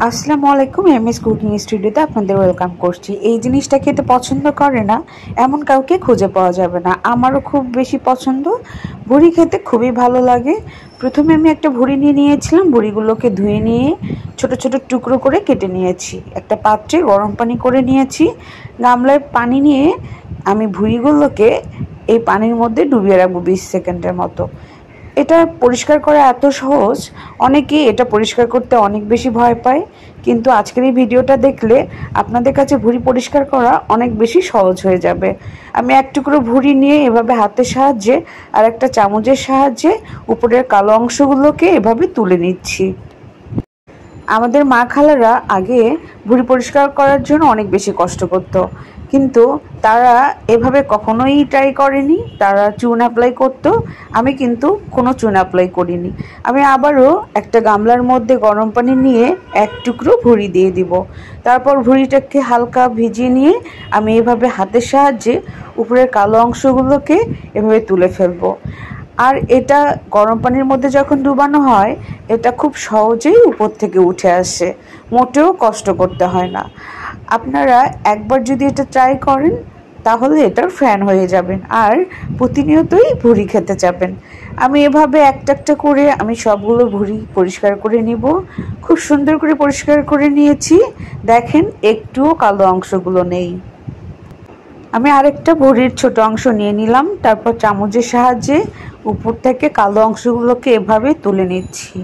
আসসালামু আলাইকুম। MS cooking স্টুডিওতে আপনাদের ওয়েলকাম করছি। এই জিনিসটা খেতে পছন্দ করে না এমন কাউকে খুঁজে পাওয়া যাবে না। আমারও খুব বেশি পছন্দ, ভুড়ি খেতে খুবই ভালো লাগে। প্রথমে আমি একটা ভুড়ি নিয়ে নিয়েছিলাম, ভুড়িগুলোকে ধুয়ে নিয়ে ছোট ছোট টুকরো করে কেটে নিয়েছি। একটা পাত্রে গরম পানি করে নিয়েছি, গামলায় পানি নিয়ে আমি ভুড়িগুলোকে এই পানির মধ্যে ডুবিয়ে রাখবো 20 সেকেন্ডের মতো। এটা পরিষ্কার করা এত সহজ, অনেকেই এটা পরিষ্কার করতে অনেক বেশি ভয় পায়, কিন্তু আজকের এই ভিডিওটা দেখলে আপনাদের কাছে ভুঁড়ি পরিষ্কার করা অনেক বেশি সহজ হয়ে যাবে। আমি এক টুকরো ভুঁড়ি নিয়ে এভাবে হাতের সাহায্যে আর একটা চামচের সাহায্যে উপরের কালো অংশগুলোকে এভাবে তুলে নিচ্ছি। আমাদের মা খালারা আগে ভুঁড়ি পরিষ্কার করার জন্য অনেক বেশি কষ্ট করতো, কিন্তু তারা এভাবে কখনোই ট্রাই করেনি। তারা চুন অ্যাপ্লাই করতো, আমি কিন্তু কোনো চুন অ্যাপ্লাই করিনি। আমি আবারও একটা গামলার মধ্যে গরম পানি নিয়ে এক টুকরো ভুঁড়ি দিয়ে দিব। তারপর ভুঁড়িটাকে হালকা ভিজিয়ে নিয়ে আমি এভাবে হাতের সাহায্যে উপরের কালো অংশগুলোকে এভাবে তুলে ফেলবো। আর এটা গরম পানির মধ্যে যখন ডুবানো হয়, এটা খুব সহজেই উপর থেকে উঠে আসে, মোটেও কষ্ট করতে হয় না। আপনারা একবার যদি এটা ট্রাই করেন তাহলে এটার ফ্যান হয়ে যাবেন আর প্রতিনিয়তই ভুঁড়ি খেতে যাবেন। আমি এভাবে একটা একটা করে আমি সবগুলো ভুঁড়ি পরিষ্কার করে নিব। খুব সুন্দর করে পরিষ্কার করে নিয়েছি, দেখেন একটুও কালো অংশগুলো নেই। আমি আরেকটা ভুঁড়ির ছোট অংশ নিয়ে নিলাম, তারপর চামচের সাহায্যে উপর থেকে কালো অংশগুলোকে এভাবে তুলে নিচ্ছি।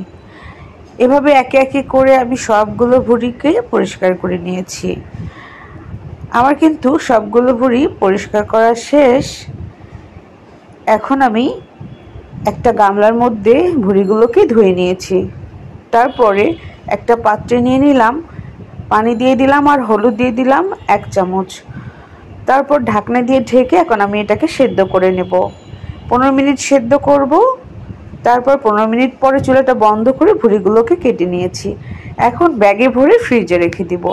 এভাবে একে একে করে আমি সবগুলো ভুঁড়িকে পরিষ্কার করে নিয়েছি। আমার কিন্তু সবগুলো ভুঁড়ি পরিষ্কার করা শেষ। এখন আমি একটা গামলার মধ্যে ভুঁড়িগুলোকে ধুয়ে নিয়েছি। তারপরে একটা পাত্রে নিয়ে নিলাম, পানি দিয়ে দিলাম আর হলুদ দিয়ে দিলাম 1 চামচ। তারপর ঢাকনা দিয়ে ঢেকে এখন আমি এটাকে সেদ্ধ করে নেব। 15 মিনিট সেদ্ধ করব। তারপর 15 মিনিট পরে চুলাটা বন্ধ করে ভুঁড়িগুলোকে কেটে নিয়েছি। এখন ব্যাগে ভরে ফ্রিজে রেখে দিব।